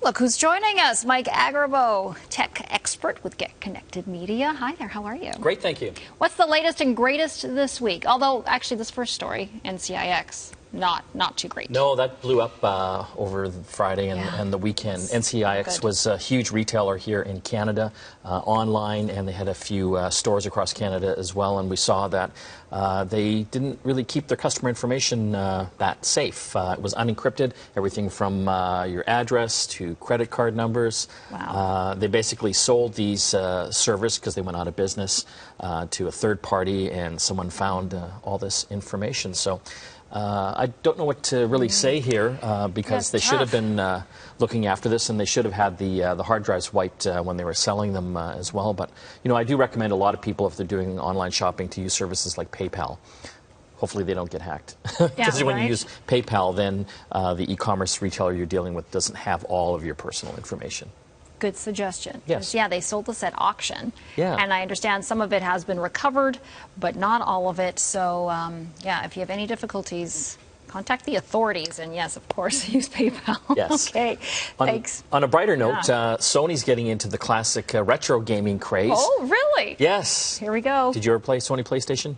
Look who's joining us, Mike Agrabo, tech expert with GetConnected Media. Hi there, how are you? Great, thank you. What's the latest and greatest this week? Although, actually, this first story, NCIX, not too great. No, that blew up over Friday and the weekend. NCIX was a huge retailer here in Canada, online, and they had a few stores across Canada as well, and we saw that they didn't really keep their customer information that safe. It was unencrypted, everything from your address to credit card numbers. Wow. They basically sold these servers because they went out of business to a third party, and someone found all this information. So I don't know what to really say here because they should have been looking after this, and they should have had the hard drives wiped when they were selling them as well. But, you know, I do recommend a lot of people, if they're doing online shopping, to use services like PayPal. Hopefully they don't get hacked. Because when you use PayPal, then the e-commerce retailer you're dealing with doesn't have all of your personal information. Good suggestion. Yes. Yeah, they sold this at auction. Yeah. And I understand some of it has been recovered, but not all of it. So, yeah, if you have any difficulties, contact the authorities. And yes, of course, use PayPal. Yes. Okay, thanks. On a brighter note, Sony's getting into the classic retro gaming craze. Oh, really? Yes. Here we go. Did you ever play Sony PlayStation?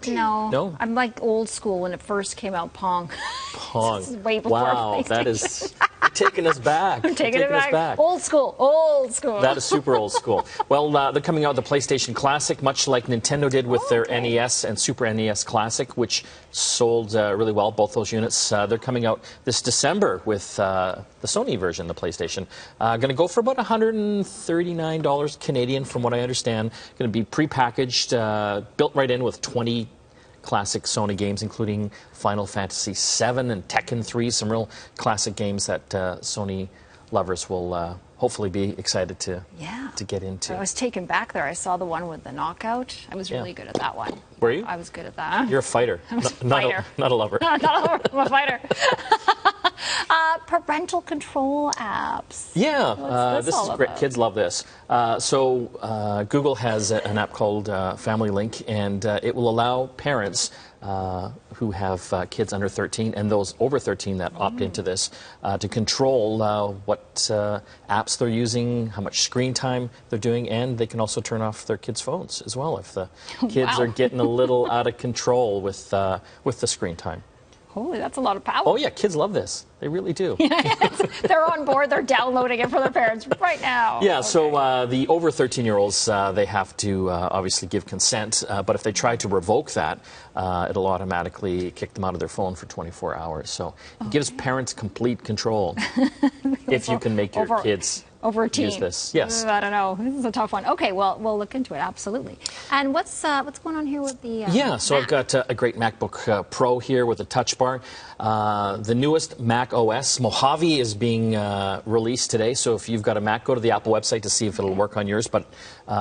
No. No? I'm like old school when it first came out, Pong. Pong. This is way before wow, that is taking us back. I'm taking it back. Old school, old school. That is super old school. Well, they're coming out with the PlayStation Classic, much like Nintendo did with their NES and Super NES Classic, which sold really well, both those units. They're coming out this December with the Sony version, the PlayStation. Going to go for about $139 Canadian, from what I understand. Going to be prepackaged, built right in with 20 classic Sony games, including Final Fantasy VII and Tekken 3, some real classic games that Sony lovers will hopefully be excited to get into. I was taken back there. I saw the one with the knockout. I was really good at that one. Were you? I was good at that. You're a fighter. Not a lover. Not a lover. I'm a fighter. Parental control apps. Yeah, this is great. Kids love this. So Google has an app called Family Link, and it will allow parents who have kids under 13 and those over 13 that opt into this to control what apps they're using, how much screen time they're doing, and they can also turn off their kids' phones as well if the kids are getting a little out of control with the screen time. Holy, that's a lot of power. Oh, yeah, kids love this. They really do. They're on board. They're downloading it for their parents right now. Yeah, so the over 13-year-olds, they have to obviously give consent, but if they try to revoke that, it'll automatically kick them out of their phone for 24 hours. So it gives parents complete control if you can make your kids over a teen. Use this. Yes. I don't know. This is a tough one. Okay, well, we'll look into it, absolutely. And what's going on here with the so Mac? I've got a great MacBook Pro here with a touch bar. The newest macOS Mojave is being released today, so if you've got a Mac, go to the Apple website to see if it'll work on yours, but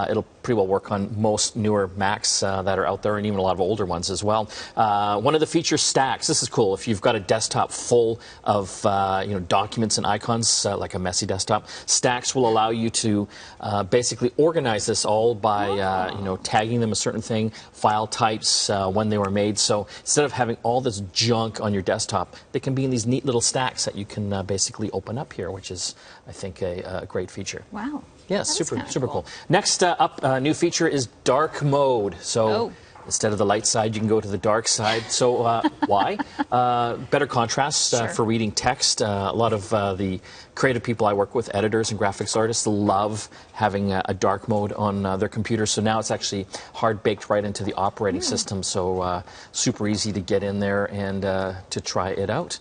it'll pretty well work on most newer Macs that are out there, and even a lot of older ones as well. One of the features, Stacks. This is cool. If you've got a desktop full of documents and icons, like a messy desktop, Stacks will allow you to basically organize this all by tagging them a certain thing, file types, when they were made. So instead of having all this junk on your desktop, they can be in these neat little stacks that you can basically open up here, which is, I think, a great feature. Wow. Yes, super cool. Next up, new feature is dark mode. So instead of the light side, you can go to the dark side. So why? Better contrast for reading text. A lot of the creative people I work with, editors and graphics artists, love having a dark mode on their computers. So now it's actually hard-baked right into the operating system. So super easy to get in there and to try it out.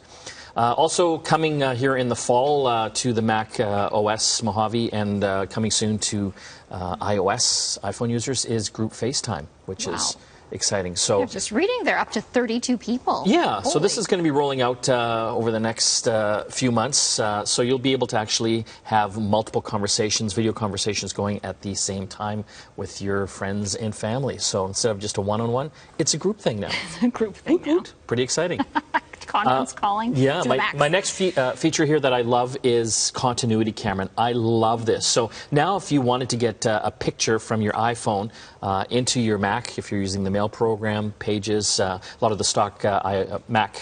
Also coming here in the fall to the Mac OS Mojave, and coming soon to iOS iPhone users, is group FaceTime, which is exciting. So just reading, they're up to 32 people. Yeah, so this is going to be rolling out over the next few months. So you'll be able to actually have multiple conversations, video conversations going at the same time with your friends and family. So instead of just a one-on-one, it's a group thing now. It's a group thing now. Pretty exciting. Conference calling. Yeah, my next feature here that I love is continuity camera. I love this. So now if you wanted to get a picture from your iPhone into your Mac, if you're using the Mail program, Pages, a lot of the stock Mac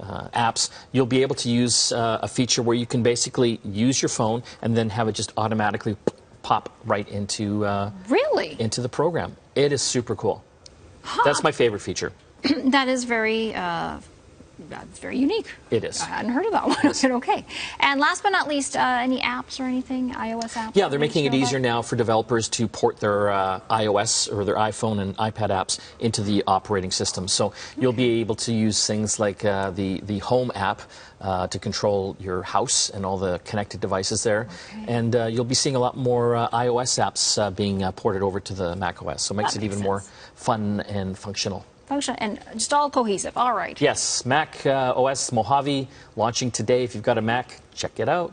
apps, you'll be able to use a feature where you can basically use your phone and then have it just automatically pop right into into the program. It is super cool. Huh. That's my favorite feature. That is very unique. It is. I hadn't heard of that one. Okay. And last but not least, any apps or anything, iOS apps? Yeah, they're making it easier now for developers to port their iOS or their iPhone and iPad apps into the operating system. So you'll be able to use things like the Home app to control your house and all the connected devices there. Okay. And you'll be seeing a lot more iOS apps being ported over to the macOS. So it makes it even more fun and functional. And just all cohesive. All right. Yes, macOS Mojave launching today. If you've got a Mac, check it out.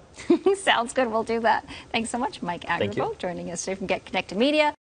Sounds good. We'll do that. Thanks so much, Mike Agarbo, joining us today from GetConnected Media.